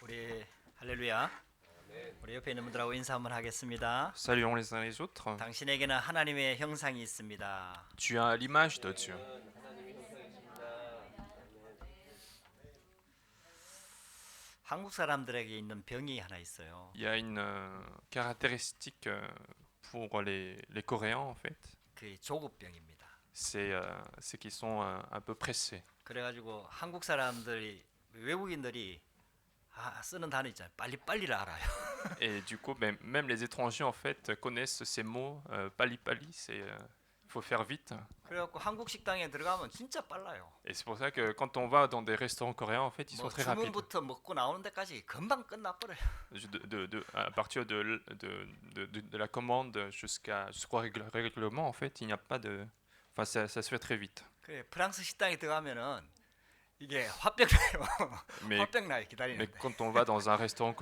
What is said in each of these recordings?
우리 할렐루야. 우리 옆에 있는 분들하고 인사 한번 하겠습니다. Saluons les uns les autres. 당신에게는 하나님의 형상이 있습니다. Tu as l'image de Dieu. 한국 사람들에게 있는 병이 하나 있어요. Il y a une caractéristique pour les Coréens en fait, 그 조급병입니다. c'est qu'ils sont un peu pressés. 그래가지고 한국 사람들이 외국인들이 쓰는 단어 있잖아요. 빨리빨리를 알아요. Et du coup, même les étrangers en fait connaissent ces mots. Pali pali, faut faire vite. 그래갖고 한국 식당에 들어가면 진짜 빨라요. Et c'est pour ça que quand on va dans des restaurants coréens en fait, ils 뭐 sont très rapides. 주문부터 먹고 나오는 데까지 금방 끝나버려요. À partir de la commande jusqu'au règlement en fait, il n'y a pas de. Enfin, ça se fait très vite. 그래 프랑스 식당에 들어가면은 이게 화병 나요. Mais 화병 나요 Mais 기다리는데. quand on va dans un restaurant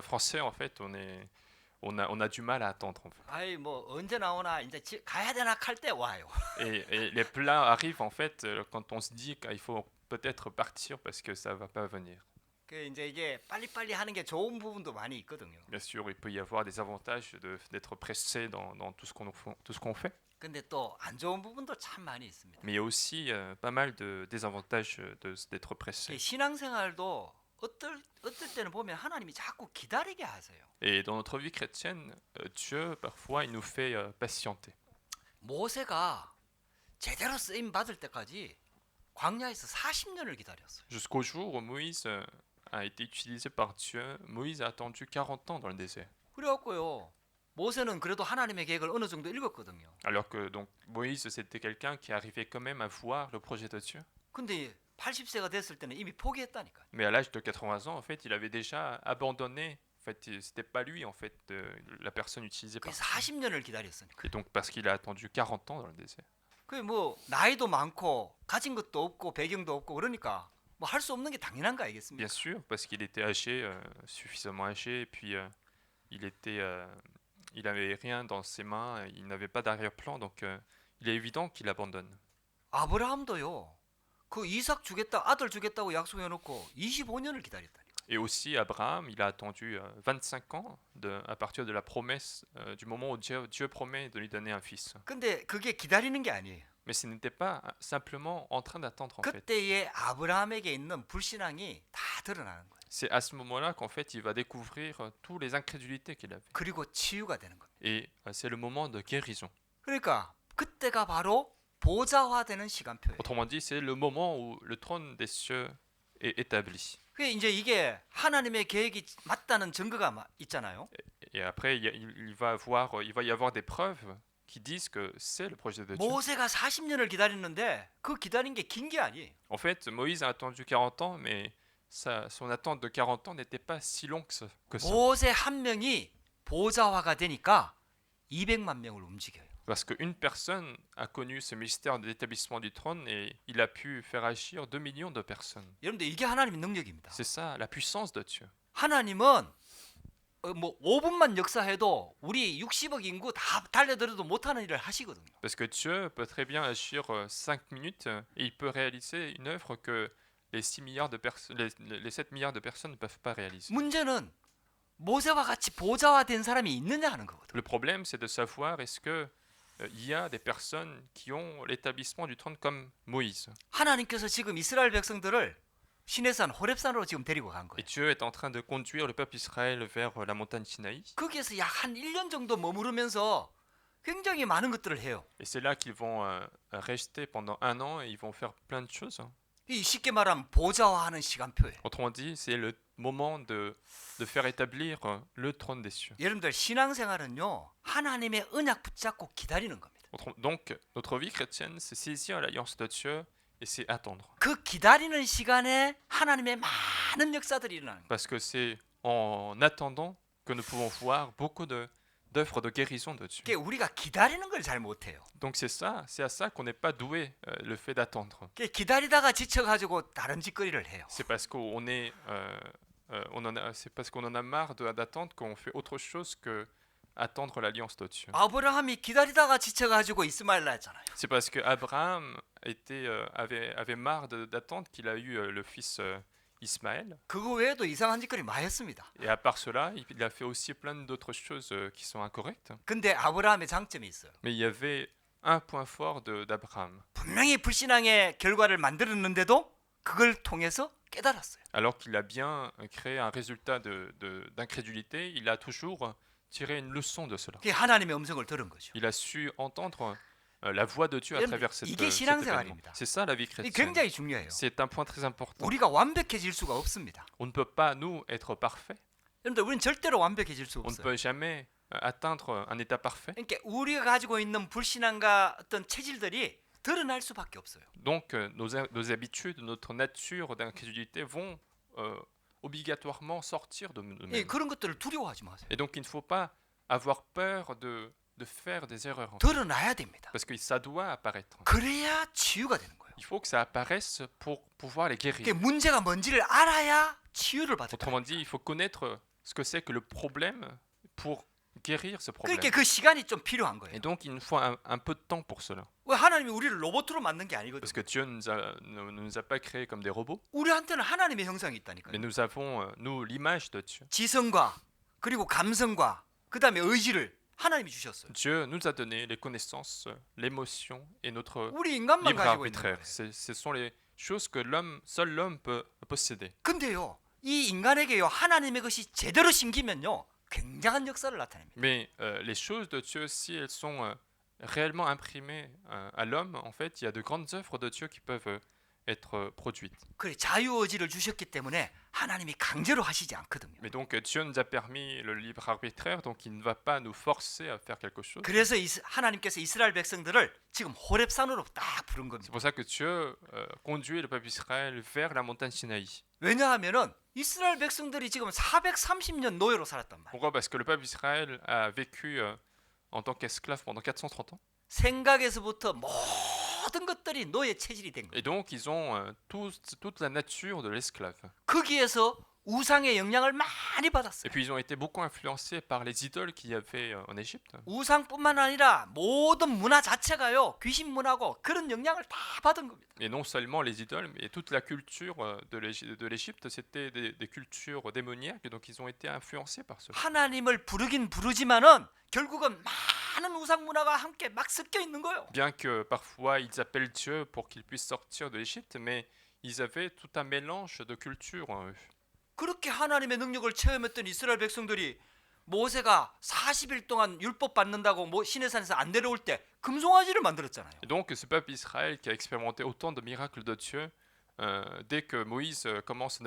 français, en fait, on a du mal à attendre. En fait. 아이 뭐 언제 나오나 이제 가야 되나 할 때 와요. Et les plats arrivent, en fait, quand on se dit qu'il faut peut-être partir parce que ça va pas venir. 그 이제 이게 빨리빨리 하는 게 좋은 부분도 많이 있거든요. Bien sûr, il peut y avoir des avantages d'être pressé dans tout ce qu'on fait. 근데 또 안 좋은 부분도 참 많이 있습니다. Mais il y a aussi pas mal de désavantages d'être 그 pressé. 신앙생활도 어떨 때는 보면 하나님이 자꾸 기다리게 하세요. Et dans notre vie chrétienne, Dieu, parfois, il nous fait patienter. 모세가 제대로 쓰임 받을 때까지 광야에서 40년을 기다렸어요. Jusqu'au jour où Moïse a été utilisé par Dieu, Moïse a attendu 40 ans dans le désert. 그래갖고요. 모세는 그래도 하나님의 계획을 어느 정도 읽었거든요. Alors que donc Moïse c'était quelqu'un qui arrivait quand même à voir le projet de Dieu. 근데 80세가 됐을 때는 이미 포기했다니까. Mais à l'âge de 80 ans en fait, il avait déjà abandonné. En fait, c'était pas lui en fait la personne utilisée par 그래서 Dieu. 40년을 기다렸으니까. Et donc parce qu'il a attendu 40 ans dans le désert. 그 뭐 나이도 많고 가진 것도 없고 배경도 없고 그러니까 뭐 할 수 없는 게 당연한 거 Bien 아니겠습니까? sûr, parce qu'il était âgé, suffisamment âgé, et puis il avait rien dans ses mains, il n'avait pas d'arrière-plan, donc il est évident qu'il abandonne. 아브라함도요. 그 이삭 주겠다 아들 주겠다고 약속해 놓고 25년을 기다렸다니까. Et aussi Abraham, il a attendu 25 ans à partir de la promesse, du moment où Dieu promet de lui donner un fils. 근데 그게 기다리는 게 아니에요. Mais ce n'était pas simplement en train d'attendre en fait. 그때의 아브라함에게 있는 불신앙이 다 드러나는 거예요. C'est à ce moment-là qu'en fait il va découvrir toutes les incrédulités qu'il avait. 그리고 치유가 되는 거예요. Et c'est le moment de guérison. 그러니까 그때가 바로 보좌화되는 시간표예요. Autrement dit, c'est le moment où le trône des cieux est établi. 그게 이제 이게 하나님의 계획이 맞다는 증거가 있잖아요. Et après, il va y avoir des preuves qui disent que c'est le projet de Dieu. 모세가 40년을 기다렸는데 그 기다린 게 긴 게 아니에요. En fait, Moïse a attendu 40 ans, mais son attente de 40 ans n'était pas si longue que ça. 모세 한 명이 보좌화가 되니까 200만 명을 움직여요. Parce qu'une personne a connu ce mystère de l'établissement du trône et il a pu faire agir 2 millions de personnes. 여러분들 이게 하나님의 능력입니다. C'est ça, la puissance de Dieu. 하나님은 뭐 5분만 역사해도 우리 60억 인구 다 달려들어도 못하는 일을 하시거든요. Parce que Dieu peut très bien agir 5 minutes et il peut réaliser une œuvre que les 7 milliards de personnes ne peuvent pas réaliser. 문제는 모세와 같이 보좌화된 사람이 있느냐 하는 거거든요. Le problème, c'est de savoir est-ce que il y a des personnes qui ont l'établissement du trône comme Moïse. 하나님께서 지금 이스라엘 백성들을 시내산 호렙산으로 지금 데리고 간 Et 거예요. Dieu est en train de conduire le peuple Israël vers la montagne Sinaï. 거기에서 약 한 1년 정도 머무르면서 굉장히 많은 것들을 해요. Et c'est là qu'ils vont rester pendant 1 an et ils vont faire plein de choses. 이 쉽게 말하면 보좌화하는 시간표예요. Autrement dit, c'est le moment de faire établir le trône des cieux. 여러분들 신앙생활은요. 하나님의 언약 붙잡고 기다리는 겁니다. Donc, notre vie chrétienne, c'est saisir l'alliance de Dieu et c'est attendre. 그 기다리는 시간에 하나님의 많은 역사들이 일어나는 거예요. Parce que c'est en attendant que nous pouvons voir beaucoup d'œuvres de guérison de Dieu. 그게 우리가 기다리는 걸 잘 못해요. Donc c'est à ça qu'on n'est pas doué, le fait d'attendre. 그게 기다리다가 지쳐가지고 다른 짓거리를 해요. C'est parce qu'on est, c'est parce qu'on en a marre d'attendre qu'on fait autre chose que attendre l'alliance de Dieu. 아브라함이 기다리다가 지쳐가지고 이스마엘 낳았잖아요. C'est parce que Abraham avait marre d'attendre qu'il a eu le fils Ismaël. 그거 외에도 이상한 짓거리 많이 했습니다. Et à part cela, il a fait aussi plein d'autres choses qui sont incorrectes. 근데 아브라함의 장점이 있어요. Mais il y avait un point fort d'Abraham. 분명히 불신앙의 결과를 만들었는데도 그걸 통해서 깨달았어요. Alors qu'il a bien créé un résultat d'incrédulité, il a toujours tiré une leçon de cela. 그게 하나님의 음성을 들은 거죠. Il a su entendre la voix de Dieu à 여러분, travers cet 이게 événement. 신앙생활입니다. C'est ça la vie 이게 chrétienne. 굉장히 중요해요. C'est un point très important. 우리가 완벽해질 수가 없습니다. On ne peut pas, nous, être parfaits. 여러분들 우리는 절대로 완벽해질 수 On ne 없어요. peut jamais atteindre un état parfait. 그러니까 우리가 가지고 있는 불신앙과 어떤 체질들이 드러날 수밖에 없어요. Donc nos habitudes, notre nature d'incrédulité vont obligatoirement sortir de 예, nous-mêmes. 그런 것들을 두려워하지 마세요. Et donc il ne faut pas avoir peur de faire des erreurs. 드러나야 됩니다. Parce que ça doit apparaître. 그래야 치유가 되는 거예요. Il faut que ça apparaisse pour pouvoir les guérir. 그게 문제가 뭔지를 알아야 치유를 받을 거예요. Autrement dit, il faut connaître ce que c'est que le problème pour guérir ce problème. 그러니까 그 시간이 좀 필요한 거예요. Et donc il nous faut un peu de temps pour cela. 왜 하나님이 우리를 로봇으로 만든 게 아니거든요. Parce que Dieu ne nous a pas créés comme des robots, 우리한테는 하나님의 형상이 mais 있다니까요. nous avons, nous, l'image de Dieu. 지성과 그리고 감성과 그다음에 의지를 하나님이 주셨어요. Dieu nous a donné les connaissances, l'émotion et notre 우리 인간만 libre 가지고 있는 arbitraire. 거예요. Ce sont les choses que seul l'homme peut posséder. 근데요, 이 인간에게요 하나님의 것이 제대로 심기면요 굉장한 역사를 나타냅니다. Mais les choses de Dieu, si elles sont réellement imprimées à l'homme, en fait, il y a de grandes œuvres de Dieu qui peuvent être produites. 그래 자유의지를 주셨기 때문에 하나님이 강제로 하시지 않거든요. Mais donc Dieu nous a permis le libre arbitraire, donc il ne va pas nous forcer à faire quelque chose. 그래서 하나님께서 이스라엘 백성들을 지금 호렙산으로 딱 부른 C'est 겁니다. pour ça que Dieu conduit le peuple d'Israël vers la montagne Sinaï. 왜냐하면은 이스라엘 백성들이 지금 430년 노예로 살았단 말이에요. Pourquoi? Parce que le peuple d'Israël a vécu en tant qu'esclave pendant 430 ans. 생각에서부터 모든 것들이 노예 체질이 된 거예요. Et donc ils ont toute la nature de l'esclave. 거기에서 우상의 영향을 많이 Et 받았어요. puis ils ont été beaucoup influencés par les idoles qu'il y avait en Égypte. 우상뿐만 아니라 모든 문화 자체가요 귀신 문화고 그런 영향을 다 받은 겁니다. Et non seulement les idoles, mais toute la culture de l'Égypte, c'était des cultures démoniaques, et donc ils ont été influencés par cela. 하나님을 부르긴 부르지만은 결국은 많은 우상 문화가 함께 막 섞여 있는 거예요. Bien que parfois ils appellent Dieu pour qu'ils puissent sortir de l'Égypte, mais ils avaient tout un mélange de cultures en eux. 그렇게 하나님의 능력을 체험했던 이스라엘 백성들이 모세가 40일 동안 율법 받는다고 시내산에서 안 내려올 때 금송아지를 만들었잖아요. Et donc ce peuple d'Israël qui a expérimenté autant de miracles de Dieu, dès que Moïse commence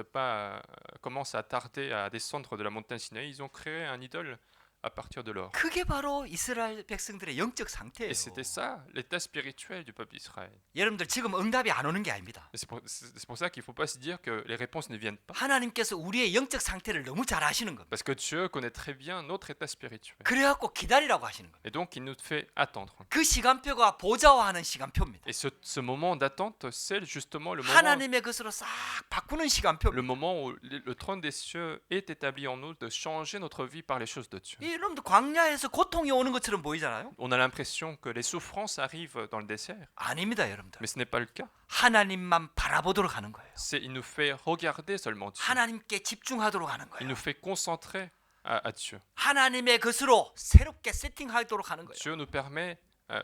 à tarder à descendre de la montagne Sinaï, ils ont créé un idole à partir de l'or. 그게 바로 이스라엘 백성들의 영적 상태예요. Et c'était ça, l'état spirituel du peuple d'Israël. 여러분들 지금 응답이 안 오는 게 아닙니다. Et c'est pour ça qu'il ne faut pas se dire que les réponses ne viennent pas. 하나님께서 우리의 영적 상태를 너무 잘 아시는 겁니다. Parce que Dieu connaît très bien notre état spirituel. 그래갖고 기다리라고 하시는 거예요. Et donc il nous fait attendre. 그 시간표가 보좌화하는 시간표입니다. Et ce moment d'attente, c'est justement 하나님의 것으로 싹 바꾸는 le 시간표입니다. moment où le trône des cieux est établi en nous de changer notre vie par les choses de Dieu. 여러분들 광야에서 고통이 오는 것처럼 보이잖아요. On a l'impression que les souffrances arrivent dans le désert, 아닙니다, 여러분들. mais ce n'est pas le cas. 하나님만 바라보도록 하는 거예요. Il nous fait regarder seulement Dieu. 하나님께 집중하도록 하는 Il 거예요. nous fait concentrer à Dieu. 하나님의 것으로 새롭게 세팅하도록 하는 거예요. Dieu nous permet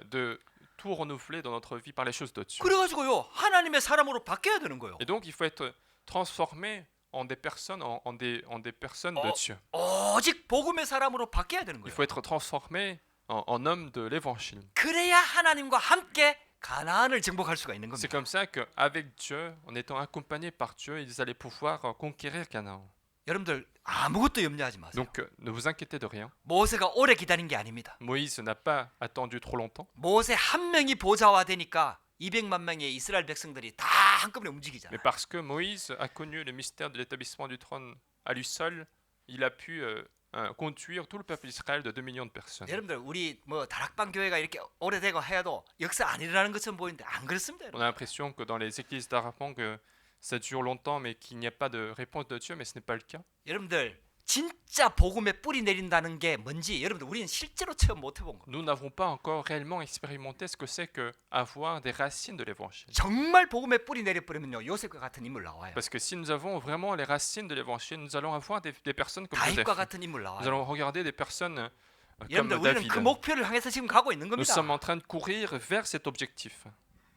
de tout renouveler dans notre vie par les choses de Dieu. 그래가지고요 하나님의 사람으로 바뀌어야 되는 거예요. Et donc il faut être transformé en des personnes, en des personnes de Dieu. 오직 복음의 사람으로 바뀌어야 되는 Il 거예요. faut être transformé en homme de l'évangile. 그래야 하나님과 함께 가나안을 정복할 수가 있는 C'est 겁니다. comme ça qu'avec Dieu, en étant accompagnés par Dieu, ils allaient pouvoir conquérir Canaan. 여러분들 아무것도 염려하지 마세요. Donc ne vous inquiétez de rien. 모세가 오래 기다린 게 아닙니다. Moïse n'a pas attendu trop longtemps. 모세 한 명이 보좌화 되니까 200만 명의 이스라엘 백성들이 다 한꺼번에 움직이잖아요. Mais parce que Moïse a connu le mystère de l'établissement du trône à lui seul, il a pu conduire tout le peuple d'Israël de 2 millions de personnes. 여러분들 우리 다락방 교회가 이렇게 오래되고 해도 역사 안 일어나는 것처럼 보이는데 안 그렇습니다. On a l'impression que dans les églises d'Arapang, que ça dure longtemps mais qu'il n'y a pas de réponse de Dieu, mais ce n'est pas le cas. 여러분들 진짜 복음에 뿌리 내린다는 게 뭔지 여러분들 우리는 실제로 체험 못 해본 겁니다. Nous n'avons pas encore réellement expérimenté ce que c'est que avoir des racines de l'évangile. 정말 복음에 뿌리 내려버리면요 요셉과 같은 인물 나와요. Parce que si nous avons vraiment les racines de l'évangile, nous allons avoir des personnes comme Joseph. 다윗과 같은 인물 Nous 나와요. allons regarder des personnes comme 여러분들 우리는 David. 그 목표를 향해서 지금 가고 있는 Nous 겁니다. sommes en train de courir vers cet objectif.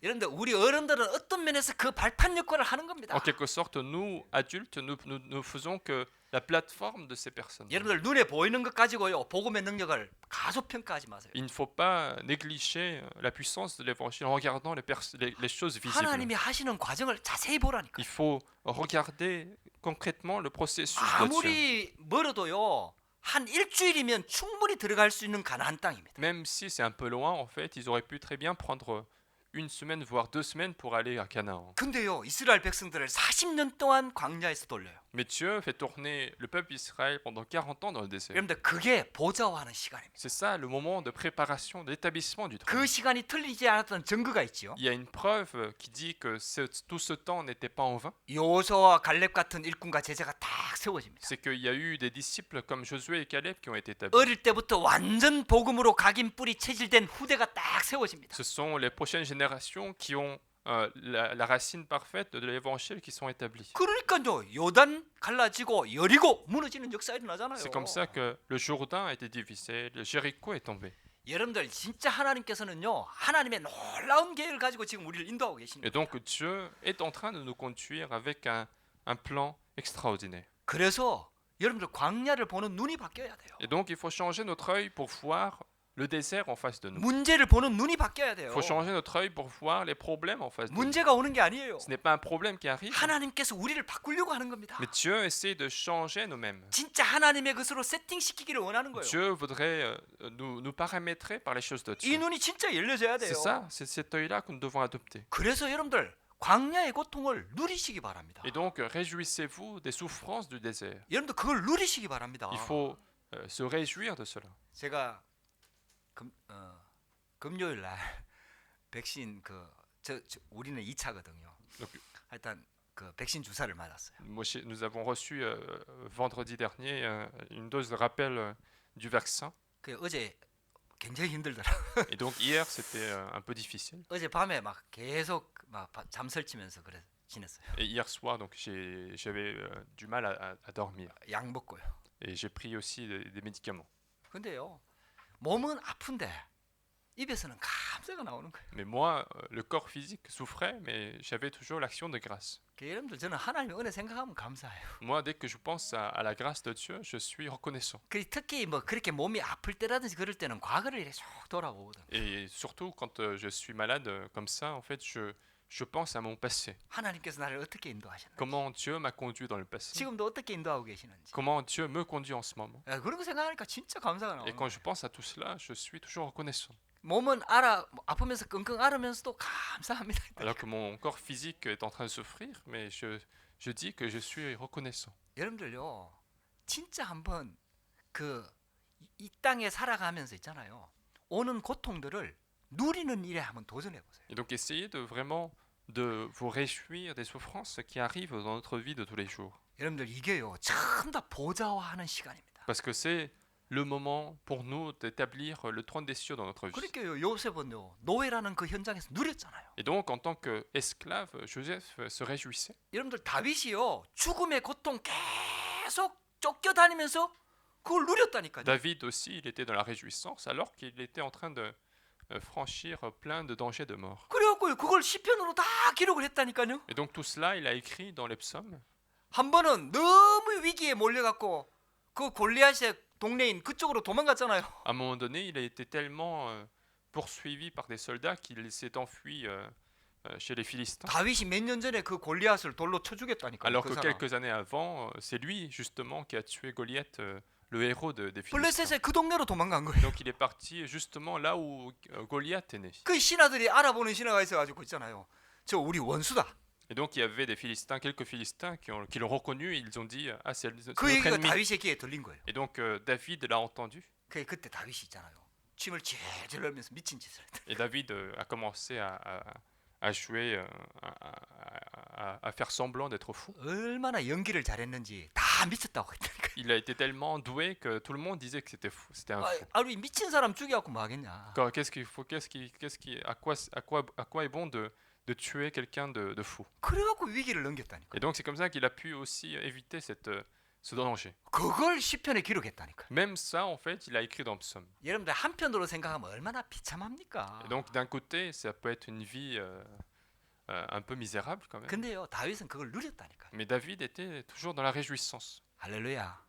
여러분들 우리 어른들은 어떤 면에서 그 발판 역할을 하는 겁니다. En quelque sorte, nous, adultes, nous faisons que la plateforme de ces personnes. 여러분들 눈에 보이는 것 가지고요 복음의 능력을 가소평가하지 마세요. Il ne faut pas négliger la puissance de l'évangile en regardant les choses visibles. 하나님이 하시는 과정을 자세히 보라니까. Il faut regarder concrètement le processus là-dessus. 아무리 멀어도요 한 일주일이면 충분히 들어갈 수 있는 가나안 땅입니다. Même si c'est un peu loin, en fait, ils auraient pu très bien prendre une semaine, voire 2 semaines pour aller à Canaan. 근데요 이스라엘 백성들을 40년 동안 광야에서 돌려요. Mais Dieu fait tourner le peuple d'Israël pendant 40 ans dans le désert. 여러분들 그게 보좌화하는 시간입니다. C'est ça le moment de préparation, d'établissement du trône. 그 시간이 틀리지 않았던 증거가 있지요. Il y a une preuve qui dit que tout ce temps n'était pas en vain. 여호수아와 갈렙 같은 일꾼과 제자가 딱 세워집니다. C'est qu'il y a eu des disciples comme Josué et Caleb qui ont été établis. 어릴 때부터 완전 복음으로 각인 뿌리 체질된 후대가 딱 세워집니다. Ce sont les prochaines générations qui ont la racine parfaite de l'évangile qui sont établies. 그러니까요 요단 갈라지고 여리고 무너지는 역사 일어나잖아요. C'est comme ça que le Jourdain a été divisé, le Jéricho est tombé. 여러분들 진짜 하나님께서는요 하나님의 놀라운 계획을 가지고 지금 우리를 인도하고 Et 계십니다. donc Dieu est en train de nous conduire avec un plan extraordinaire. 그래서 여러분들 광야를 보는 눈이 바뀌어야 돼요. Et donc il faut changer notre œil pour voir le désert en face de nous. 문제를 보는 눈이 바뀌어야 돼요. Il faut changer notre œil pour voir les problèmes en face de nous. 문제가 오는 게 아니에요. Ce n'est pas un problème qui arrive, 하나님께서 우리를 바꾸려고 하는 겁니다. mais Dieu essaie de changer nous-mêmes. 진짜 하나님의 것으로 세팅시키기를 원하는 거예요. Dieu voudrait nous paramétrer par les choses de 이 Dieu. 눈이 진짜 열려져야 돼요. C'est ça, c'est cet œil-là que nous devons adopter. 그래서 여러분들 광야의 고통을 누리시기 바랍니다. Et donc réjouissez-vous des souffrances du désert. 여러분들 그걸 누리시기 바랍니다. Il faut se réjouir de cela. 제가 금요일 날 백신 우리는 2차거든요. Donc, 하여튼 그 백신 주사를 맞았어요. nous avons reçu vendredi dernier une dose de rappel du vaccin. 그 어제 굉장히 힘들더라고요. Et donc hier c'était un peu difficile. 어제 밤에 막 계속 막 잠설치면서 그래 지냈어요. Et hier soir donc j'avais du mal à dormir. 약 먹고요. Et j'ai pris aussi des médicaments. 근데요 몸은 아픈데 입에서는 감사가 나오는 거예요. Mais moi, le corps physique souffrait, mais j'avais toujours l'action de grâce. 여러분들 저는 하나님의 은혜 생각하면 감사해요. Moi, dès que je pense à la grâce de Dieu, je suis reconnaissant. 특히 뭐 그렇게 몸이 아플 때라든지 그럴 때는 과거를 이렇게 쭉 돌아보거든. Et surtout quand je suis malade comme ça, en fait, je pense à mon passé. 하나님께서 나를 어떻게 인도하시는지, Comment Dieu m'a conduit dans le passé. 지금도 어떻게 인도하고 계시는지. Comment Dieu me conduit en ce moment. 그런 거 생각하니까 진짜 감사가 Et 나오는 quand 거예요. je pense à tout cela, je suis toujours reconnaissant. 몸은 아프면서 끙끙 앓으면서도 감사합니다. Alors que mon corps physique est en train de souffrir, mais je dis que je suis reconnaissant. 여러분들요, 진짜 한번 이 땅에 살아가면서 있잖아요. 오는 고통들을 누리는 일에 한번 도전해 보세요. Et donc essayez de vraiment de vous réjouir des souffrances qui arrivent dans notre vie de tous les jours. 여러분들 이게요, 전부 다 보좌화하는 시간입니다. Parce que c'est le moment pour nous d'établir le trône des cieux dans notre vie. 그러니까 요셉은요, 노예라는 그 현장에서 누렸잖아요. Et donc en tant qu'esclave, Joseph se réjouissait. 여러분들 다윗이요, 죽음의 고통 계속 쫓겨다니면서 그걸 누렸다니까요. David aussi, il était dans la réjouissance alors qu'il était en train de franchir plein de dangers de mort. 그래갖고 그걸 시편으로 다 기록을 했다니까요. Et donc tout cela, il a écrit dans les psaumes. 한 번은 너무 위기에 몰려갖고 그 골리앗의 동네인 그쪽으로 도망갔잖아요. À un moment donné, il a été tellement poursuivi par des soldats qu'il s'est enfui chez les Philistins. 다윗이 몇 년 전에 그 골리앗을 돌로 쳐 죽였다니까요. Alors 그 que 사람. quelques années avant, c'est lui justement qui a tué Goliath, le héros des Philistins. 블레셋의 그 동네로 도망간 거예요. Donc il est parti justement là où Goliath est né. 그 신하들이 알아보는 신하가 있어가지고 있잖아요. 저 우리 원수다. Et donc il y avait des Philistins, quelques Philistins qui l'ont reconnu et ils ont dit ah c'est 그 notre 얘기가 ennemi. 다윗의 귀에 들린 거예요. Et donc David l'a entendu 그때 다윗이 있잖아요. 침을 질질 흘리면서 미친 짓을 했다. et David a commencé à jouer, à faire semblant d'être fou. 얼마나 연기를 잘했는지 다 미쳤다고 했다니까. Il a été tellement doué que tout le monde disait que c'était fou, c'était un fou. 우리 미친 사람 죽여갖고 뭐 하겠냐. Qu'est-ce qu'il faut, à quoi est bon de tuer quelqu'un de fou. 그래갖고 위기를 넘겼다니까. Et donc c'est comme ça qu'il a pu aussi éviter ce danger. 그걸 시편에 기록했다니까. Même ça, en fait, il a écrit dans Psaume. 여러분들 한편으로 생각하면 얼마나 비참합니까? Et donc d'un côté, ça peut être une vie un peu misérable quand même. 근데요, 다윗은 그걸 누렸다니까. Mais David était toujours dans la réjouissance. 할렐루야.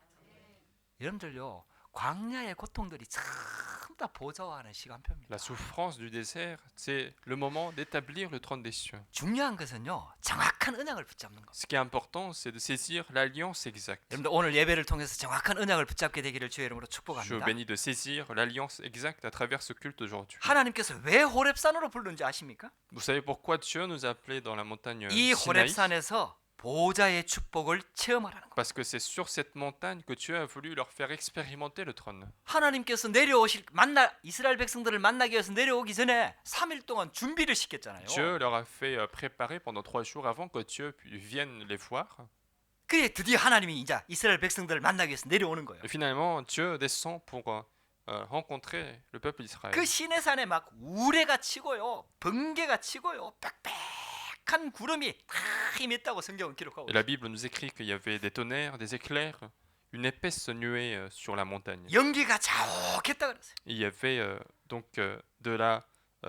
여러분들요, 광야의 고통들이 전부 다 보좌하는 시간표입니다. La souffrance du désert, c'est le moment d'établir le trône des cieux. 중요한 것은요, 정확한 언약을 붙잡는 겁니다. Ce qui est important, c'est de saisir l'alliance exacte. 여러분들 오늘 예배를 통해서 정확한 언약을 붙잡게 되기를 주의 이름으로 Je 축복합니다. bénis de saisir l'alliance exacte à travers ce culte aujourd'hui. 하나님께서 왜 호렙산으로 부르는지 아십니까? Vous savez pourquoi Dieu nous a appelés dans la montagne 이 Sinaï? 호렙산에서 보좌의 축복을 체험하라는 거예요. Parce que c'est sur cette montagne que Dieu a voulu leur faire expérimenter le trône. 하나님께서 이스라엘 백성들을 만나기 위해서 내려오기 전에 3일 동안 준비를 시켰잖아요. Dieu leur a fait préparer pendant 3 jours avant que Dieu vienne les voir. 그래 드디어 하나님이 이제 이스라엘 백성들을 만나기 위해서 내려오는 거예요. Et finalement, Dieu descend pour rencontrer le peuple d'Israël. 그 시내산에 막 우레가 치고요, 번개가 치고요, 빽빽한 구름이 다 임했다고 성경은 기록하고 Et la Bible nous écrit qu'il y avait des tonnerres, des éclairs, une épaisse nuée sur la montagne. 연기가 자욱했다 그랬어요. Et il y avait donc de la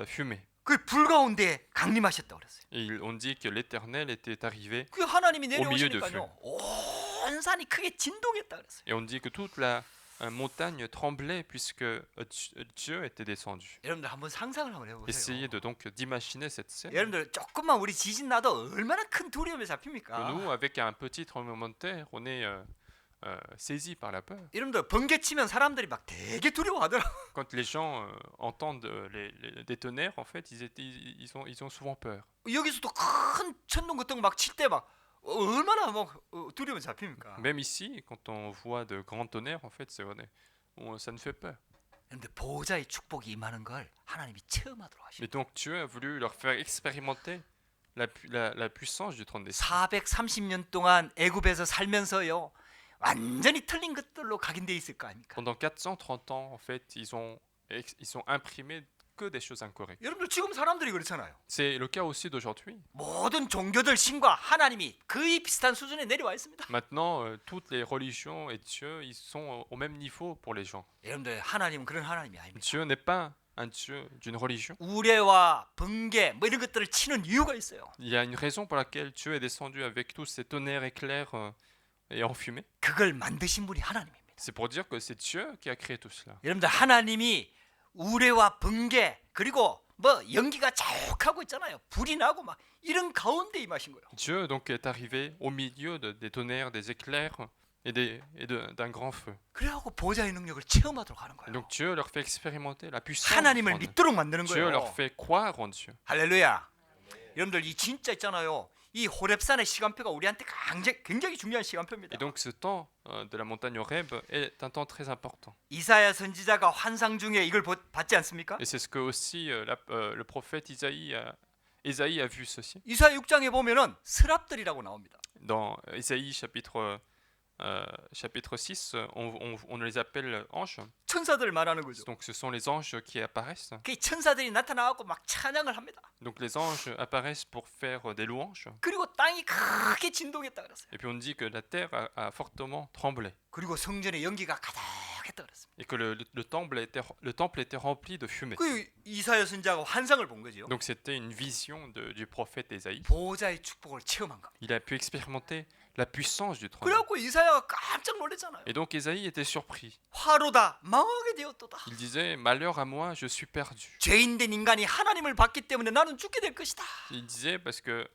fumée. 그 불 가운데 강림하셨다 그랬어요. Et on dit que l'Éternel était arrivé. 그 하나님이 milieu de 내려오시니까요, 온 산이 크게 진동했다 그랬어요. Et on dit que toute la montagne tremblait puisque Dieu était descendu. 여러분들 한번 상상을 한번 해보세요. Essayez donc d'imaginer cette scène. 여러분들 조금만 우리 지진 나도 얼마나 큰 두려움에 Que 잡힙니까? nous, avec un petit tremblement de terre, on est saisi par la peur. 여러분들 번개 치면 사람들이 막 되게 두려워하더라고. Quand les gens entendent des tonnerres, en fait, ils ont souvent peur. 여기서도 큰 천둥 같은 거 막 칠 때 막 얼마나 막 두려움에 잡힙니까? Même ici, quand on voit de grands tonnerres, en fait, c'est vrai, ça nous fait peur. 그런데 보호자의 축복이 임하는 걸 하나님이 체험하도록 하시고 Mais donc Dieu a voulu leur faire expérimenter la puissance du trône des cieux. 430년 동안 애굽에서 살면서요 완전히 틀린 것들로 각인돼 있을 거 아닙니까? Pendant 430 ans, en fait, ils ont imprimé que des choses incorrectes. 여러분들 지금 사람들이 그렇잖아요. C'est le cas aussi d'aujourd'hui. 모든 종교들 신과 하나님이 거의 비슷한 수준에 내려와 있습니다. Maintenant, toutes les religions et Dieu, ils sont au même niveau pour les gens. 여러분들 하나님은 그런 하나님이 아닙니다. Dieu n'est pas un Dieu d'une religion. 우레와 번개 뭐 이런 것들을 치는 이유가 있어요. Il y a une raison pour laquelle Dieu est descendu avec tous ces tonnerres, éclairs et enfumés. 그걸 만드신 분이 하나님입니다. C'est pour dire que c'est Dieu qui a créé tout cela. 여러분들 하나님이 우레와 번개 그리고 뭐 연기가 자욱하고 있잖아요. 불이 나고 막 이런 가운데 임하신 거예요. Dieu donc est arrivé au milieu des tonnerres, des éclairs d'un grand feu. 그래갖고 보좌의 능력을 체험하도록 하는 Et 거예요. donc Dieu leur fait expérimenter la puissance. 하나님을 du trône. 믿도록 만드는 Dieu 거예요. leur fait croire en Dieu. 할렐루야. 여러분들 이 진짜 있잖아요. 이 호렙산의 시간표가 우리한테 굉장히 중요한 시간표입니다. Et donc ce temps de la montagne Horeb est un temps très important. 이사야 선지자가 환상 중에 이걸 봤지 않습니까? Et c'est ce que aussi le prophète Isaïe a vu ceci. 이사야 6장에 보면은 스랍들이라고 나옵니다. Dans Isaïe chapitre 6, on les appelle anges. 천사들 말하는 거죠. Donc ce sont les anges qui apparaissent. 그 천사들이 나타나고 막 찬양을 합니다. Donc les anges apparaissent pour faire des louanges. 그리고 땅이 크게 진동했다 그랬어요. Et puis on dit que la terre a fortement tremblé. 그리고 성전의 연기가 가득했다 그랬습니다. Et que le temple était rempli de fumée. 그 이사야 선지자가 환상을 본 거죠. Donc c'était une vision du prophète Isaïe. 보호자의 축복을 체험한 겁니다. Il a pu expérimenter la puissance du trône. 그래갖고 이사야가 깜짝 놀랐잖아요. Et donc Isaïe était surpris. 화로다 망하게 되었도다. Il disait, malheur à moi, je suis perdu. 죄인된 인간이 하나님을 봤기 때문에 나는 죽게 될 것이다. Il disait parce que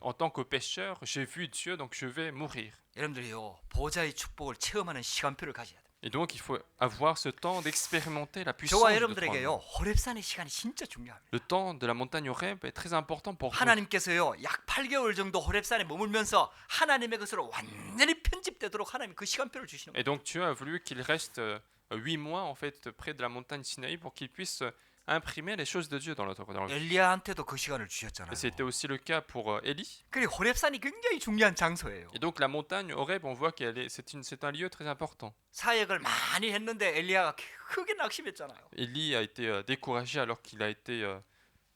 en tant que pécheur, j'ai vu Dieu, donc je vais mourir. 여러분들이요 보호자의 축복을 체험하는 시간표를 가져야 돼요. Et donc il faut avoir ce temps d'expérimenter la puissance 저와 du 여러분들에게요 trône. 호렙산의 시간이 진짜 중요합니다. Le temps de la montagne Horeb est très important pour vous. 하나님께서요 약 8개월 정도 호렙산에 머물면서 하나님의 것으로 완전히 편집되도록 하나님 그 시간표를 주시는 거예요. Et donc Dieu a voulu qu'il reste 8 mois en fait près de la montagne Sinaï pour qu'il puisse imprimer les choses de Dieu dans notre vie. 엘리야한테도 그 시간을 Et 주셨잖아요. c'était aussi le cas pour Élie. 그리고 호렙산이 굉장히 중요한 장소예요. Et donc la montagne Horeb, on voit c'est un lieu très important. 사역을 많이 했는데 엘리야가 크게 낙심했잖아요. Élie a été découragé alors qu'il a été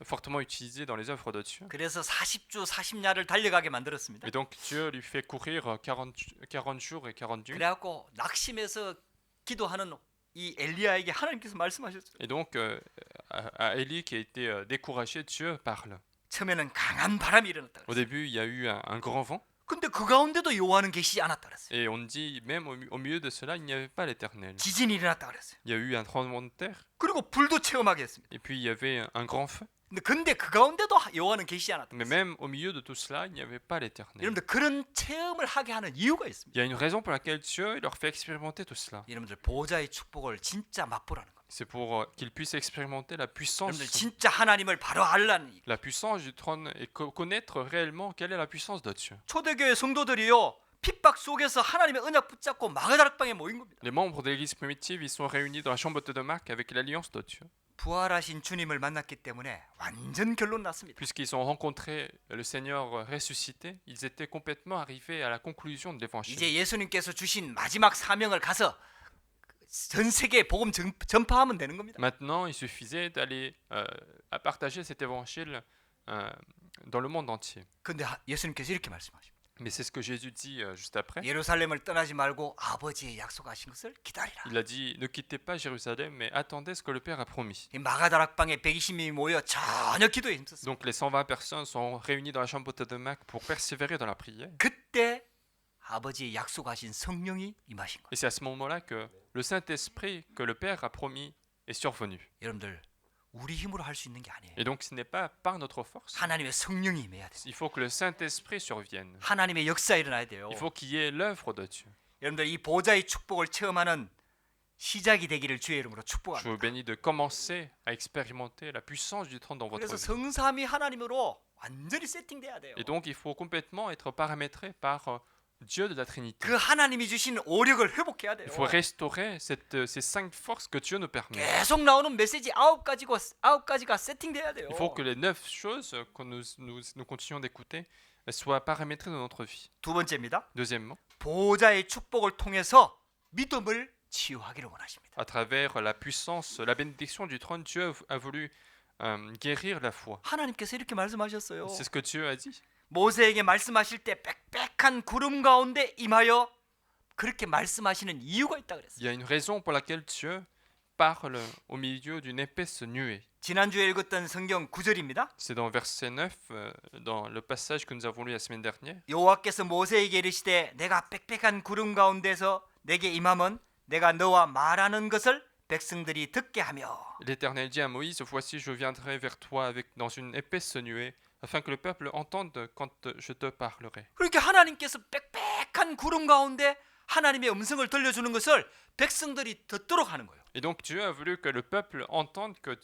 fortement utilisé dans les œuvres de Dieu. 그래서 40주 40야를 달려가게 만들었습니다. Et donc Dieu lui fait courir 40 jours et 40 nuits. 그래갖고 낙심해서 기도하는 이 엘리야에게 하나님께서 말씀하셨어요. Et donc à Élie qui a été découragé, Dieu parle. 처음에는 강한 바람이 일어났다. Au début, il y a eu un grand vent. 근데 그 가운데도 여호와는 계시지 않았다 그랬어요. Et on dit même au milieu de cela, il n'y avait pas l'Éternel. 지진이 일어났다 그랬어요. Il y a eu un tremblement de terre. 그리고 불도 체험하게 했습니다. Et puis il y avait un grand feu. 근데 그 가운데도 여호와는 계시지 않았다. Mais même au milieu de tout cela, il n'y avait pas l'Éternel. 여러분들 그런 체험을 하게 하는 이유가 있습니다. Il y a une raison pour laquelle Dieu leur fait expérimenter tout cela. 여러분들 보호자의 축복을 진짜 맛보라는 겁니다. C'est pour qu'ils puissent expérimenter la 여러분들 puissance 진짜 하나님을 바로 알라는 du trône et connaître réellement quelle est la puissance de Dieu. 초대교회 성도들이요 핍박 속에서 하나님의 언약 붙잡고 마가다락방에 모인 겁니다. Les membres de l'église primitive, ils sont réunis dans la chambre de Marc avec l'alliance de Dieu. 부활하신 주님을 만났기 때문에 완전 결론 났습니다. Puisqu'ils ont rencontré le Seigneur ressuscité, ils étaient complètement arrivés à la conclusion de l'évangile. 이제 예수님께서 주신 마지막 사명을 가서 전 세계에 복음 전파하면 되는 겁니다. Maintenant, il suffisait d'aller à partager cet évangile dans le monde entier. 근데 예수님께서 이렇게 말씀하십니다. Mais c'est ce que Jésus dit juste après. 예루살렘을 떠나지 말고 아버지의 약속하신 것을 기다리라. Il a dit, ne quittez pas Jérusalem, mais attendez ce que le Père a promis. 이 마가다락방에 120명이 모여 전혀 기도에 힘썼어요. Donc les 120 personnes sont réunies dans la chambre de Marc pour persévérer dans la prière. 그때 아버지의 약속하신 성령이 임하신 거예요. Et c'est à ce moment-là que le Saint-Esprit que le Père a promis est survenu. 여러분들 우리 힘으로 할 수 있는 게 아니에요. Et donc ce n'est pas par notre force. 하나님의 성령이 임해야 돼요. Il faut que le Saint-Esprit survienne. 하나님의 역사 일어나야 돼요. Il faut qu'il y ait l'œuvre de Dieu. 여러분들 이 보좌의 축복을 체험하는 시작이 되기를 주의 이름으로 Je vous 축복합니다. bénis de commencer à expérimenter la puissance du trône dans votre 그래서 vie. 성삼위 하나님으로 완전히 세팅돼야 돼요. Et donc il faut complètement être paramétré par Dieu de la Trinité. 그 하나님이 주신 오력을 회복해야 돼요. Il faut restaurer ces 5 forces que Dieu nous permet. 계속 나오는 메시지 9가지가 세팅돼야 돼요. Il faut que les 9 choses que nous continuons d'écouter soient paramétrées dans notre vie. 두 번째입니다. Deuxièmement, 보호자의 축복을 통해서 믿음을 치유하기를 원하십니다. à travers la puissance, la bénédiction du trône, Dieu a voulu guérir la foi. 하나님께서 이렇게 말씀하셨어요. C'est ce que Dieu a dit. 모세에게 말씀하실 때 빽빽한 구름 가운데 임하여 그렇게 말씀하시는 이유가 있다 Il 그랬어요. y a une raison pour laquelle Dieu parle au milieu d'une épaisse nuée. 지난주에 읽었던 성경 9절입니다. C'est dans verset 9, dans le passage que nous avons lu la semaine dernière. 여호와께서 모세에게 이르시되 내가 빽빽한 구름 가운데서 내게 임하면 내가 너와 말하는 것을 백성들이 듣게 하며 L'Éternel dit à Moïse, voici je viendrai vers toi dans une épaisse nuée, afin que le peuple entende quand je te parlerai. 그렇게 하나님께서 빽빽한 구름 가운데 하나님의 음성을 들려주는 것을 백성들이 듣도록 하는 거예요. Et donc Dieu a voulu que le peuple entende que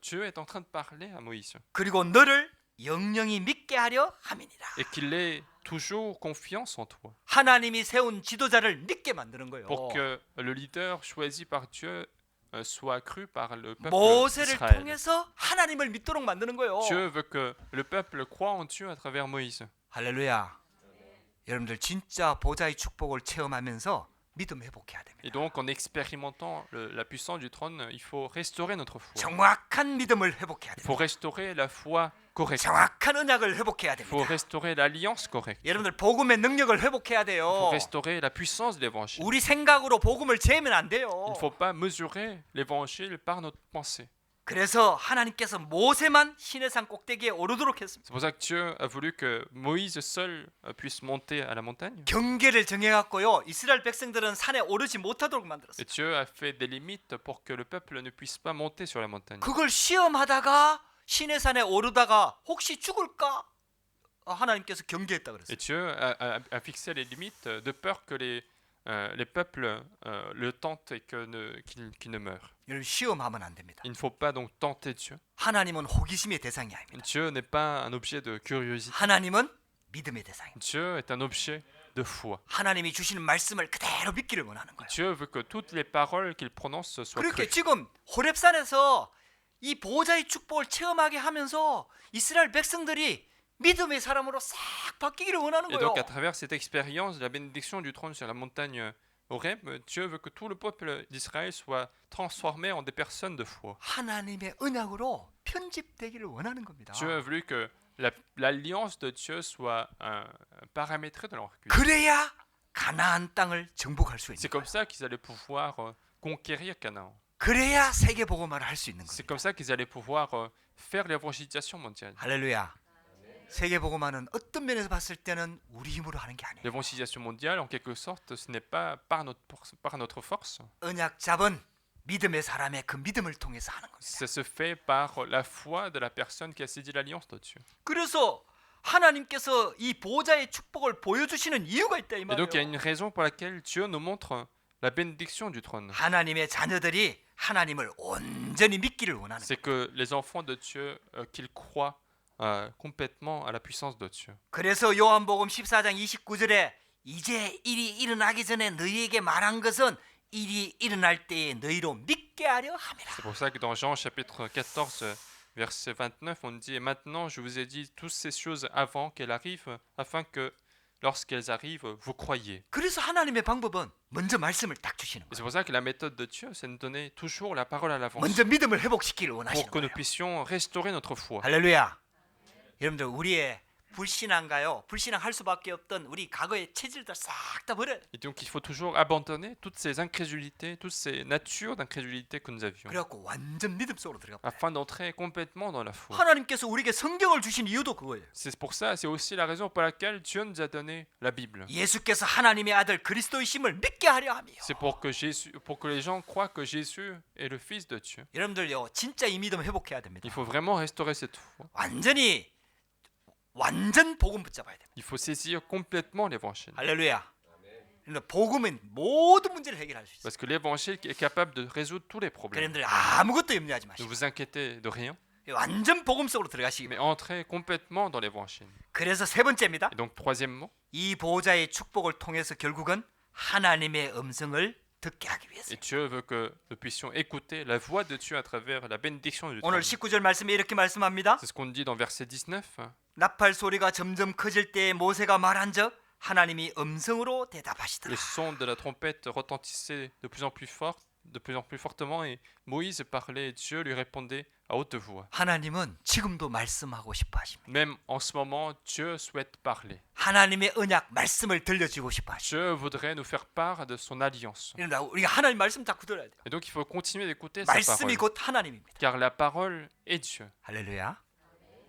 Dieu est en train de parler à Moïse. 그리고 너를 영영히 믿게 하려 함이니라. Et qu'il ait toujours confiance en toi. 하나님이 세운 지도자를 믿게 만드는 거예요. Pour que le leader choisi par Dieu soit cru par le peuple 모세를 d'Israël. 통해서 하나님을 믿도록 만드는 거예요. Dieu veut que le peuple croie en Dieu à travers Moïse. 할렐루야. 여러분들 진짜 보좌의 축복을 체험하면서 믿음 회복해야 됩니다. Et donc en expérimentant la puissance du trône, il faut restaurer notre foi. 정확한 믿음을 회복해야 Il faut 됩니다. restaurer la foi correcte. 정확한 언약을 회복해야 Il faut 됩니다. restaurer l'alliance correcte. 여러분들 복음의 능력을 회복해야 Il faut 돼요. restaurer la puissance de l'évangile. 우리 생각으로 복음을 재면 안 돼요. Il ne faut pas mesurer l'évangile par notre pensée. 그래서 하나님께서 모세만 시내산 꼭대기에 오르도록 했습니다. C'est pour ça que Dieu a voulu que Moïse seul puisse monter à la montagne. 경계를 정해갖고요. 이스라엘 백성들은 산에 오르지 못하도록 만들었어요. Et Dieu a fait des limites pour que le peuple ne puisse pas monter sur la montagne. 그걸 시험하다가 시내산에 오르다가 혹시 죽을까? 하나님께서 경계했다 그랬어요. Et Dieu a fixé les limites de peur que les peuples le tentent et qu'ils ne meurent. 여러분 시험하면 안 됩니다. Il ne faut pas donc tenter Dieu. 하나님은 호기심의 대상이 아닙니다. Dieu n'est pas un objet de curiosité. 하나님은 믿음의 대상입니다. Dieu est un objet de foi. 하나님이 주시는 말씀을 그대로 믿기를 원하는 거예요. Dieu veut que toutes les paroles qu'il prononce soient 그렇게 crues. 지금 호렙산에서 이 보호자의 축복을 체험하게 하면서 이스라엘 백성들이 믿음의 사람으로 싹 바뀌기를 원하는 Et 거예요. donc à travers cette expérience de la bénédiction du trône sur la montagne Horeb, Dieu veut que tout le peuple d'Israël soit transformé en des personnes de foi. 하나님의 언약으로 편집되기를 원하는 겁니다. Dieu a voulu que l'alliance de Dieu soit paramétrée dans leur vie. 그래야 가나안 땅을 정복할 수 있는 C'est 거예요. comme ça qu'ils allaient pouvoir conquérir Canaan. 그래야 세계 복음화를 할 수 있는 C'est 겁니다. comme ça qu'ils allaient pouvoir faire l'évangélisation mondiale. 할렐루야. 세계 복음화는 어떤 면에서 봤을 때는 우리 힘으로 하는 게 아니에요. L'évangélisation mondiale, en quelque sorte, ce n'est pas par notre force. 언약 잡은 믿음의 사람의 그 믿음을 통해서 하는 겁니다. Ça se fait par la foi de la personne qui a saisi l'alliance de Dieu. 그래서 하나님께서 이 보호자의 축복을 보여주시는 이유가 있다 이 Et donc il y a 말이에요. une raison pour laquelle Dieu nous montre la bénédiction du trône. 하나님의 자녀들이 하나님을 온전히 믿기를 원하는 거예요. C'est que les enfants de Dieu, qu'ils croient complètement à la puissance de Dieu. 그래서 요한복음 14장 29절에 이제 일이 일어나기 전에 너희에게 말한 것은 일이 일어날 때에 너희로 믿게 하려 함이라. C'est pour ça que dans Jean chapitre 14, verset 29, on dit « Et maintenant je vous ai dit toutes ces choses avant qu'elles arrivent, afin que lorsqu'elles arrivent, vous croyiez. 그래서 하나님의 방법은 먼저 말씀을 딱 주시는 Et c'est 거예요. pour ça que la méthode de Dieu, c'est de nous donner toujours la parole à l'avance 먼저 믿음을 회복시키기를 pour 원하시는 que nous 거예요. puissions restaurer notre foi. 할렐루야. 여러분들 우리의 불신앙가요. 불신앙할 수밖에 없던 우리 과거의 체질들 싹 다 버려요. Et donc il faut toujours abandonner toutes ces incrédulités, toutes ces natures d'incrédulité que nous avions, 그래갖고 완전 믿음 속으로 들어가. afin d'entrer complètement dans la foi. 하나님께서 우리에게 성경을 주신 이유도 그거예요. C'est pour ça, c'est aussi la raison pour laquelle Dieu nous a donné la Bible. 예수께서 하나님의 아들 그리스도이심을 믿게 하려 함이요. C'est pour que les gens croient que Jésus est le Fils de Dieu. 여러분들요, 진짜 이 믿음 회복해야 됩니다. Il faut vraiment restaurer cette foi. 완전 복음 붙잡아야 됩니다. Il faut saisir complètement l'évangile. 할렐루야. 그러니까 복음은 모든 문제를 해결할 수 있어요. Parce que l'évangile est capable de résoudre tous les problèmes. 여러분들 아무것도 염려하지 Ne 마시고 vous inquiétez de rien, 완전 복음 속으로 들어가시기 mais 바랍니다. entrez complètement dans l'évangile. 그래서 세 번째입니다. Et donc, troisièmement, 이 보호자의 축복을 통해서 결국은 하나님의 음성을 듣게 하기 위해서. et Dieu veut que nous puissions écouter la voix de Dieu à travers la bénédiction du 오늘 trône. 19절 말씀에 이렇게 말씀합니다. C'est ce qu'on dit dans verset 19. 나팔 소리가 점점 커질 때에 모세가 말한즉 하나님이 음성으로 대답하시더라. Le son de la trompette retentissait de plus en plus fort, de plus en plus fortement, et Moïse parlait et Dieu lui répondait à haute voix. 하나님은 지금도 말씀하고 싶어 하십니다. Même en ce moment, Dieu souhaite parler. 하나님의 언약 말씀을 들려주고 싶어 하십니다. Dieu voudrait nous faire part de son alliance. 그러니까 우리가 하나님 말씀 자꾸 들어야 돼요. Et donc il faut continuer d'écouter sa 말씀이 parole. 곧 하나님입니다. Car la parole est Dieu. 할렐루야.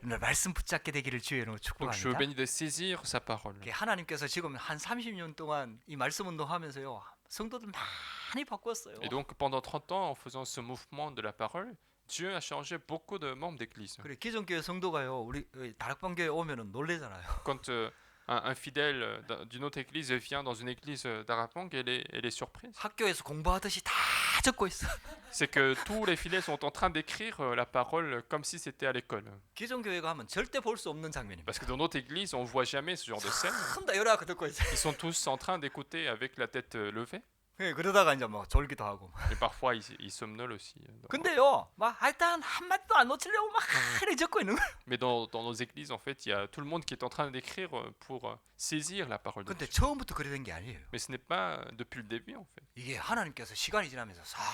오늘 말씀 붙잡게 되기를 주의 이름으로 Donc je vous 축복합니다. bénis de saisir sa parole. 하나님께서 지금 한 30년 동안 이 말씀 운동하면서요. 성도들 많이 바꿨어요. Et donc pendant 30 ans, en faisant ce mouvement de la parole, Dieu a changé beaucoup de membres d'église. 그래 기존교회 성도가요. 우리 다락방교회 오면은 놀래잖아요. Quand un fidèle d'une autre église vient dans une église d'Arapang, elle est surprise. 학교에서 공부하듯이 다 적고 있어. C'est que tous les fidèles sont en train d'écrire la parole comme si c'était à l'école. 기존 교회가 하면 절대 볼 수 없는 장면입니다. Parce que dans notre église, on voit jamais ce genre de scène. 다 열하고 듣고 있어. Ils sont tous en train d'écouter avec la tête levée. 그러다가 이제 막 졸기도 하고. Et parfois, ils somnolent aussi. 근데요, 막 일단 한 마디도 안 놓치려고 막 이렇게 적고 있는 거야. Mais dans nos églises, en fait, il y a tout le monde qui est en train d'écrire pour saisir la parole de 근데 Dieu. 처음부터 그래 된 게 아니에요. Mais ce n'est pas depuis le début, en fait. 이게 하나님께서 시간이 지나면서 싹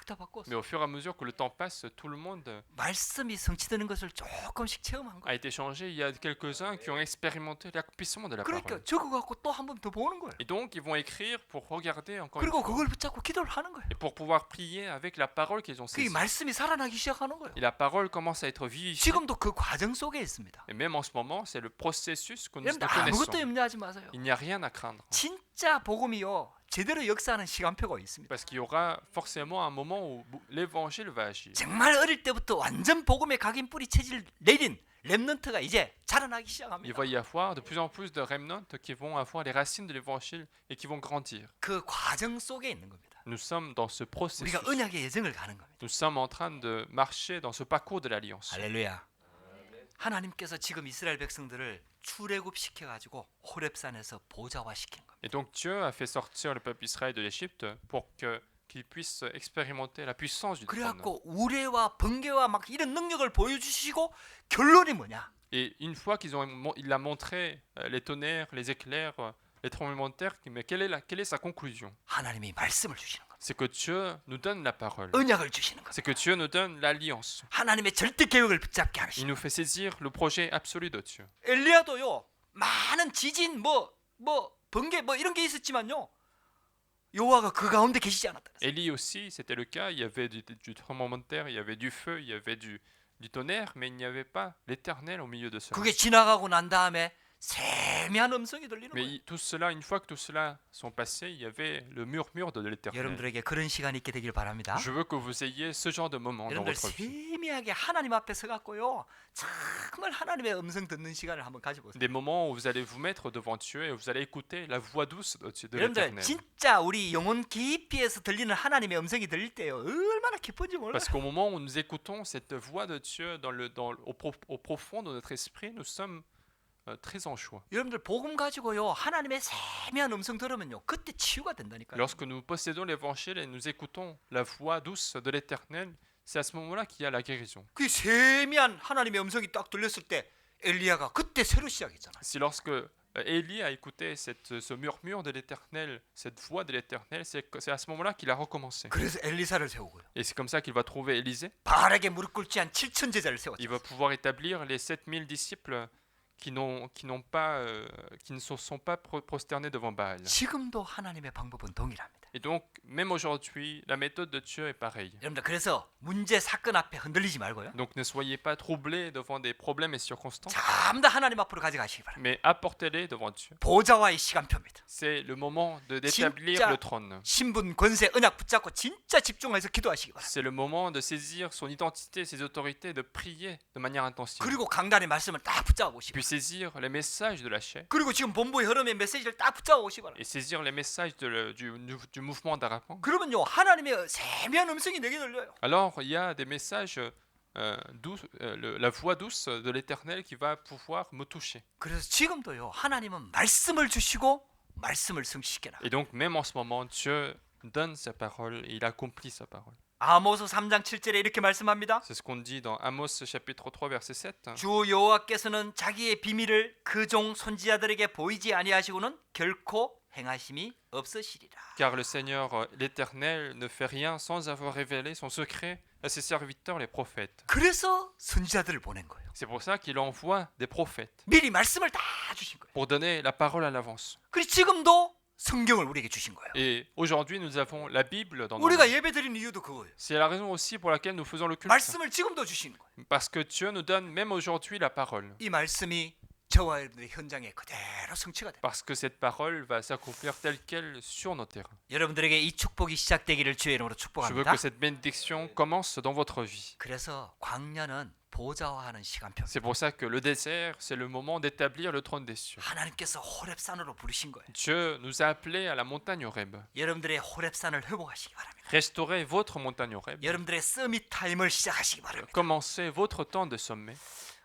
다 바꿨어. Mais au fur et à mesure que le temps passe, tout le monde 말씀이 성취되는 것을 조금씩 체험한 거야. a été changé. Il y a quelques-uns qui ont expérimenté l'accomplissement de la 그러니까 parole. 적어 갖고 또 한 번 더 보는 거예요. Et donc, ils vont écrire pour regarder encore une 그리고 fois. 그걸 붙잡고 기도를 하는 거예요. Et pour pouvoir prier avec la parole qu'ils ont 그 saisie. 말씀이 살아나기 시작하는 거예요. Et la parole commence à être vivifiée. 지금도 그 과정 속에 있습니다. Et même en ce moment, c'est le processus que nous 여러분 connaissons. 아무것도 염려하지 마세요. Il n'y a rien à craindre. 진짜 복음이요. 제대로 역사하는 시간표가 있습니다. Parce qu'il y aura forcément un moment où l'évangile va agir. 정말 어릴 때부터 완전 복음의 각인 뿌리 체질 내린 렘넌트가 이제 자라나기 Il 시작합니다. va y avoir de plus en plus de remnants qui vont avoir les racines de l'évangile et qui vont grandir. 그 과정 속에 있는 겁니다. Nous sommes dans ce processus. 우리가 언약의 예정을 가는 겁니다. Nous sommes en train de marcher dans ce parcours de l'alliance. 할렐루야. 하나님께서 지금 이스라엘 백성들을 출애굽시켜 가지고 호렙산에서 보좌화시킨 겁니다. Et donc Dieu a fait sortir le peuple Israël de l'Égypte pour que qu'ils puissent expérimenter la puissance du trône. 그래갖고 우레와 번개와 막 이런 능력을 보여주시고 결론이 뭐냐? Et une fois il a montré les tonnerres, les éclairs, les tremblements de terre, mais quelle est sa conclusion? 하나님이 말씀을 주시는 겁니다. C'est que Dieu nous donne la parole. 언약을 주시는 겁니다. C'est que Dieu nous donne l'alliance. 하나님의 절대 계획을 붙잡게 Il 하시는. nous fait saisir le projet absolu de Dieu. 엘리야도요. 많은 지진 번개 이런 게 있었지만요. 여호와가 그 가운데 계시지 않았다. Élie aussi, c'était le cas. Il y avait du tremblement de terre, il y avait du feu, il y avait du tonnerre, mais il n'y avait pas l'Éternel au milieu de cela. 그게 지나가고 난 다음에 세미한 음성이 들리는 Mais 거예요. tout cela, une fois que tout cela sont passés, il y avait le murmure de l'Éternel. 여러분들에게 그런 시간이 있게 되길 바랍니다. Je veux que vous ayez ce genre de moment dans 여러분들 votre vie. 세미하게 하나님 앞에 서갖고요. 정말 하나님의 음성 듣는 시간을 한번 가져보세요. Des moments où vous allez vous mettre devant Dieu et vous allez écouter la voix douce de 여러분들 l'Éternel. 진짜 우리 영혼 깊이에서 들리는 하나님의 음성이 들릴 때요. 얼마나 기쁜지 몰라요. Parce qu'au moment où nous écoutons cette voix de Dieu au profond de notre esprit, nous sommes très en joie. 여러분들 복음 가지고요. 하나님의 세미한 음성 들으면요. 그때 치유가 된다니까요. Lorsque nous possédons l'évangile et nous écoutons la voix douce de l'Éternel, c'est à ce moment-là qu'il y a la guérison. 그 세미한 하나님의 음성이 딱 들렸을 때 엘리야가 그때 새로 시작했잖아요. C'est lorsque Élie a écouté ce murmure de l'Éternel, cette voix de l'Éternel, c'est à ce moment-là qu'il a recommencé. 그래서 엘리사를 세우고요. Et c'est comme ça qu'il va trouver Élisée. 바알에게 무릎 꿇지 않은 7천 제자를 세웠죠. Il va pouvoir établir les 7000 disciples qui ne se sont pas prosternés devant Baal. 지금도 하나님의 방법은 동일합니다. Et donc, même aujourd'hui, la méthode de Dieu est pareille. 여러분들 그래서 문제 사건 앞에 흔들리지 말고요. Donc ne soyez pas troublés devant des problèmes et circonstances, 전부 다 하나님 앞으로 가져가시기 바랍니다. mais apportez-les devant Dieu. 보좌와의 시간표입니다. C'est le moment d'établir 진짜 le trône. 신분, 권세, 언약 붙잡고 진짜 집중해서 기도하시기 바랍니다. C'est le moment de saisir son identité, ses autorités, de prier de manière intensive. 그리고 강단의 말씀을 딱 붙잡아 보시고 Puis saisir les messages de la chair 그리고 지금 본부의 흐름의 메시지를 딱 붙잡아 보시기 바랍니다. et saisir les messages du mouvement d'Arapon. 그러면요 하나님의 세미한 음성이 내게 들려요. Alors, il y a des messages douces, la voix douce de l'Éternel qui va pouvoir me toucher. 그래서 지금도요 하나님은 말씀을 주시고 말씀을 성취시켜라. Et donc, même en ce moment, Dieu donne sa parole et il accomplit sa parole. 아모스 3장 7절에 이렇게 말씀합니다. C'est ce qu'on dit dans Amos chapitre 3 verset 7. 주 여호와께서는 자기의 비밀을 그 종 선지자들에게 보이지 아니하시고는 결코 행하심이 없으시리라. Car le Seigneur, l'Éternel, ne fait rien sans avoir révélé son secret à ses serviteurs les prophètes. 그래서 선지자들을 보낸 거예요. C'est pour ça qu'il envoie des prophètes 미리 말씀을 다 주신 거예요. pour donner la parole à l'avance. 그리고 지금도 성경을 우리에게 주신 거예요. Et aujourd'hui, nous avons la Bible dans nos 우리가 mains. 예배 드리는 이유도 그거예요. C'est la raison aussi pour laquelle nous faisons le culte. 말씀을 지금도 주시는 거예요. Parce que Dieu nous donne même aujourd'hui la parole. 이 말씀이 저와 여러분들의 현장에 그대로 성취가 돼요. Parce que cette parole va s'accomplir telle qu'elle sur nos terrains. 여러분들에게 이 축복이 시작되기를 주의 이름으로 Je veux 축복합니다. que cette bénédiction commence dans votre vie. 그래서 광야는 보좌화하는 시간표. C'est pour ça que le désert, c'est le moment d'établir le trône des cieux. 하나님께서 호렙산으로 부르신 거예요. Dieu nous a appelés à la montagne Horeb. 여러분들의 호렙산을 회복하시기 바랍니다. Restaurez votre montagne Horeb. 여러분들의 서밋 타임을 시작하시기 바랍니다. Commencez votre temps de sommet.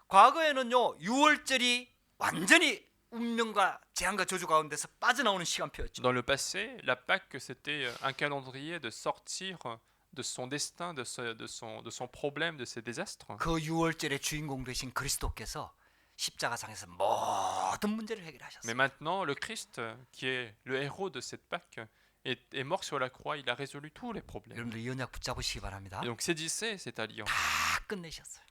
과거에는요 6월절이 완전히 운명과 재앙과 저주 가운데서 빠져나오는 시간표였죠. Dans le passé, la Pâque, c'était un calendrier de sortir de son destin, de son problème, de ses désastres. 그 6월절의 주인공 되신 그리스도께서 십자가상에서 모든 문제를 Mais 해결하셨어요. maintenant, le Christ, qui est le héros de cette Pâque, est mort sur la croix. Il a résolu tous les problèmes. 여러분들 이 언약 붙잡으시기 바랍니다. Et donc, saisissez cette alliance. 다 끝내셨어요.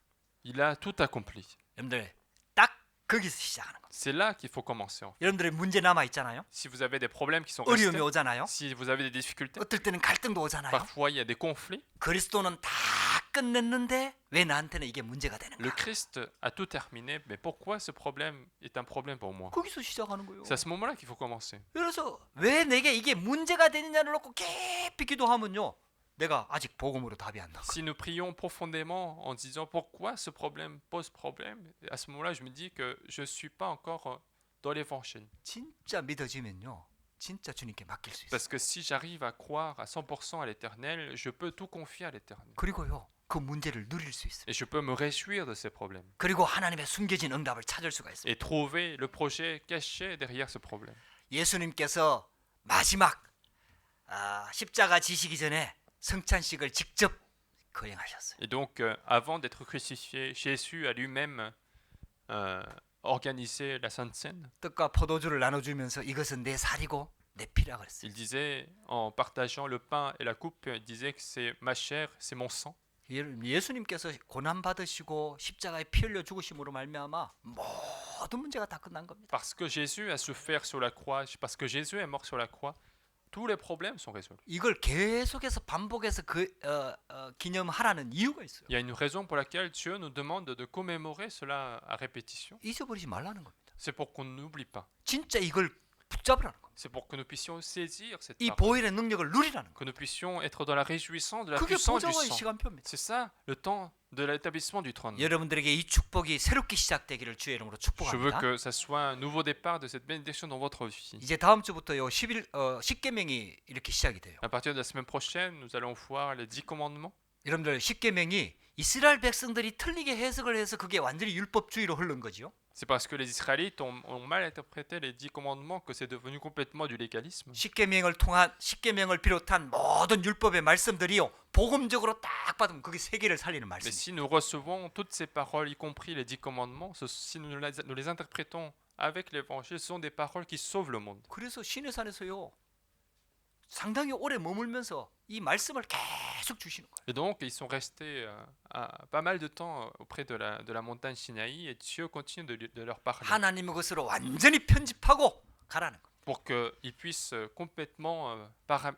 Il a tout accompli. 여러분들 딱 거기서 시작하는 거예요. C'est là qu'il faut commencer. En fait. 여러분들의 문제 남아 있잖아요. Si vous avez des problèmes qui sont 어려움이 restés, 오잖아요. si vous avez des difficultés, 어떨 때는 갈등도 오잖아요. parfois il y a des conflits. 그리스도는 다 끝냈는데 왜 나한테는 이게 문제가 Le 되는가? Christ a tout terminé, mais pourquoi ce problème est un problème pour moi? 거기서 시작하는 거예요. C'est à ce moment-là qu'il faut commencer. 그래서 왜 내게 이게 문제가 되느냐를 놓고 깊이 기도하면요. 내가 아직 복음으로 답이 안 나와. Si nous prions profondément en disant pourquoi ce problème pose problème, à ce moment-là, je me dis que je ne suis pas encore dans l'évangile. 진짜 믿어지면요. 진짜 주님께 맡길 수 있어요. Parce que si j'arrive à croire à 100% à l'éternel, je peux tout confier à l'éternel. 그리고요. 그 문제를 누릴 수 있어요. Et je peux me réjouir de ces problèmes. 그리고 하나님의 숨겨진 응답을 찾을 수가 있어요. Et trouver le projet caché derrière ce problème. 예수님께서 마지막 십자가 지시기 전에 성찬식을 직접 거행하셨어요. Et donc, avant d'être crucifié, Jésus a lui-même organisé la Sainte Seine. 떡과 포도주를 나눠주면서 이것은 내 살이고 내 피라 그랬어요. Il disait, en partageant le pain et la coupe, il disait que c'est ma chair, c'est mon sang. 예수님께서 고난 받으시고 십자가에 피 흘려 죽으심으로 말미암아 모든 문제가 다 끝난 겁니다. Parce que Jésus a souffert sur la croix, parce que Jésus est mort sur la croix, tous les problèmes sont résolus. 이걸 계속해서 반복해서 기념하라는 이유가 있어요. Il y a une raison pour laquelle Dieu nous demande de commémorer cela à répétition. 잊어버리지 말라는 겁니다. C'est pour qu'on n'oublie pas. 진짜 이걸 붙잡으라는 겁니다. C'est pour que nous puissions saisir cette 이 parole. 보혈의 능력을 누리라는 Que nous puissions être dans la réjouissance de la 그게 puissance du 보좌와의 sang. 시간표입니다. C'est ça, le temps de l'établissement du trône. 여러분들에게 이 축복이 새롭게 시작되기를 주의 이름으로 Je veux 축복합니다. que ça soit un nouveau départ de cette bénédiction dans votre vie. 이제 다음 주부터요 10계명이 이렇게 시작이 돼요. À partir de la semaine prochaine, nous allons voir les 10 commandements. 여러분들 10계명이 이스라엘 백성들이 틀리게 해석을 해서 그게 완전히 율법주의로 흐른 거지요. C'est parce que les Israélites ont mal interprété les 10 commandements que c'est devenu complètement du légalisme. 10계명을 비롯한 모든 율법의 말씀들이요 복음적으로 딱 받으면 그게 세계를 살리는 Mais 말씀이에요. si nous recevons toutes ces paroles, y compris les 10 commandements, si nous les interprétons avec l'évangile, ce sont des paroles qui sauvent le monde. 그래서 시내산에서요 상당히 오래 머물면서 이 말씀을 계속 주시는 거예요. Et donc, ils sont restés pas mal de temps auprès de la montagne Sinaï et Dieu continue de leur parler 하나님의 것으로 완전히 편집하고 가라는 거예요. pour qu'ils puissent complètement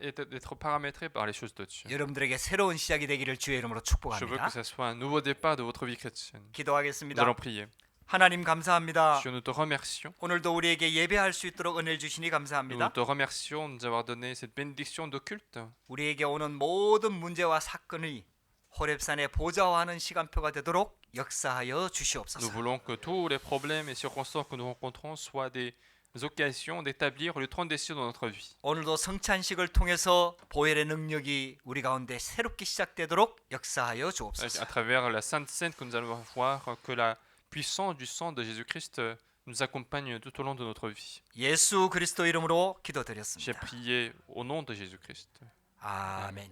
être paramétrés par les choses de Dieu. 여러분들에게 새로운 시작이 되기를 주의 이름으로 Je veux 축복합니다. que ça soit un nouveau départ de votre vie chrétienne. Nous 기도하겠습니다. allons prier. 하나님 감사합니다. Dieu, nous te remercions. 오늘도 우리에게 예배할 수 있도록 은혜를 주시니 Nous 감사합니다. te remercions de nous avoir donné cette bénédiction d'occulte. 우리에게 오는 모든 문제와 사건이 호렙산의 보좌와하는 시간표가 되도록 역사하여 Nous 주시옵소서. voulons que tous les problèmes et circonstances que nous rencontrons soient des occasions d'établir le trône des cieux dans notre vie. 오늘도 성찬식을 통해서 보혈의 능력이 우리 가운데 새롭게 시작되도록 역사하여 À 주옵소서. travers la Sainte Seine que nous allons voir, que la puissance du sang de Jésus-Christ nous accompagne tout au long de notre vie. 예수 그리스도 이름으로 J'ai 기도드렸습니다. prié au nom de Jésus-Christ. 아멘.